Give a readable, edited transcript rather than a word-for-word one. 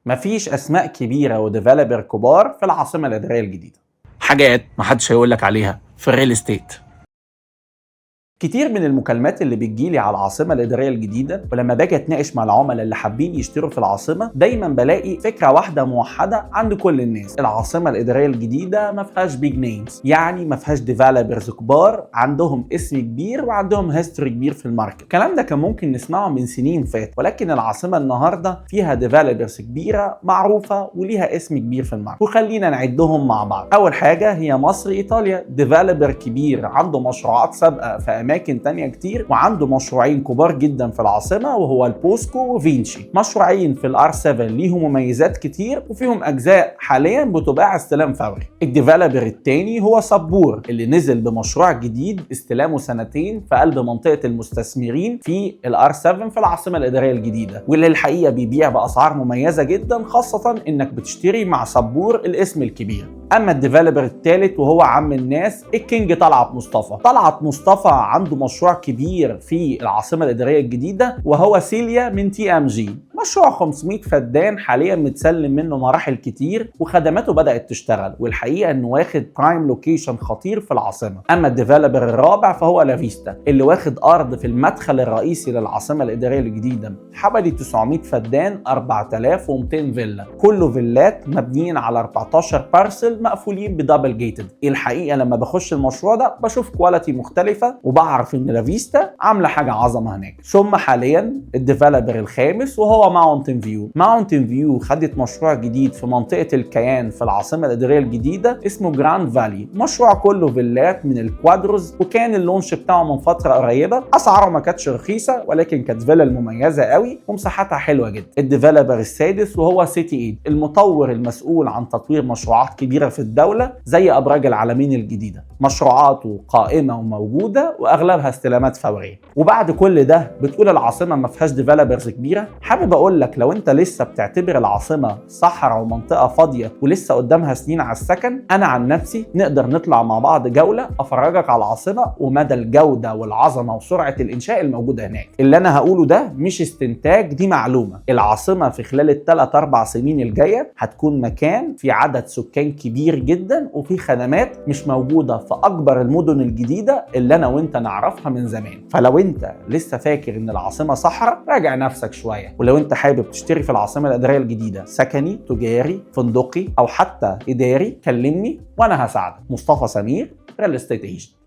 مفيش اسماء كبيره وديفلوبر كبار في العاصمه الاداريه الجديده. حاجات محدش هيقول لك عليها في الريل استيت. كتير من المكالمات اللي بتجيلي على العاصمه الاداريه الجديده، ولما باجي اتناقش مع العملاء اللي حابين يشتروا في العاصمه، دايما بلاقي فكره واحده موحده عند كل الناس: العاصمه الاداريه الجديده ما فيهاش بيج نيمز، يعني ما فيهاش ديفلوبرز كبار عندهم اسم كبير وعندهم هيستوري كبير في الماركت. الكلام ده كان ممكن نسمعه من سنين فاتت، ولكن العاصمه النهارده فيها ديفلوبرز كبيره معروفه وليها اسم كبير في الماركت، وخلينا نعدهم مع بعض. اول حاجه هي مصر ايطاليا، ديفلوبر كبير عنده مشروعات سابقه في اماكن تانية كتير، وعنده مشروعين كبار جدا في العاصمه وهو البوسكو وفينشي. مشروعين في الار 7 ليهم مميزات كتير وفيهم اجزاء حاليا بتباع استلام فوري. الديفلوبر التاني هو صبور اللي نزل بمشروع جديد استلامه سنتين في قلب منطقه المستثمرين في الار 7 في العاصمه الاداريه الجديده، واللي الحقيقه بيبيع باسعار مميزه جدا، خاصه انك بتشتري مع صبور الاسم الكبير. اما الديفلوبر الثالث وهو عم الناس الكينج طلعت مصطفى عنده مشروع كبير في العاصمه الاداريه الجديده وهو سيليا من TMG، مشروع 500 فدان حاليا متسلم منه مراحل كتير وخدماته بدات تشتغل، والحقيقه انه واخد برايم لوكيشن خطير في العاصمه. اما الديفلوبر الرابع فهو لافيستا اللي واخد ارض في المدخل الرئيسي للعاصمه الاداريه الجديده، حوالي 900 فدان، 4200 فيلا، كله فيلات مبنيين على 14 بارسل مقفولين بدبل جيتد. الحقيقه لما بخش المشروع ده بشوف كواليتي مختلفه وبعرف ان لافيستا عامله حاجه عظمه هناك. ثم حاليا الديفلوبر الخامس وهو ماونتن فيو خدت مشروع جديد في منطقه الكيان في العاصمه الاداريه الجديده اسمه جراند فالي، مشروع كله فيلات من الكوادروز، وكان اللونش بتاعه من فتره قريبه. اسعاره ما كانتش رخيصه ولكن كانت فيلا مميزه قوي ومساحتها حلوه جدا. الديفلوبر السادس وهو سيتي ايد، المطور المسؤول عن تطوير مشروعات كبيره في الدوله زي ابراج العالمين الجديده، مشروعاته قائمه وموجوده واغلبها استلامات فوريه. وبعد كل ده بتقول العاصمه ما فيهاش ديفلوبرز كبيره؟ حابب اقول لك لو انت لسه بتعتبر العاصمه صحراء ومنطقه فاضيه ولسه قدامها سنين على السكن، انا عن نفسي نقدر نطلع مع بعض جوله افرجك على العاصمه ومدى الجوده والعظمه وسرعه الانشاء الموجوده هناك. اللي انا هقوله ده مش استنتاج، دي معلومه. العاصمه في خلال ال3-4 سنين الجايه هتكون مكان في عدد سكان كبير جدا وفي خدمات مش موجوده في اكبر المدن الجديده اللي انا وانت نعرفها من زمان. فلو انت لسه فاكر ان العاصمه صحراء، راجع نفسك شويه. ولو انت حابب تشتري في العاصمه الاداريه الجديده سكني، تجاري، فندقي او حتى اداري، كلمني وانا هساعدك. مصطفى سمير، ريل استيت ايجنت.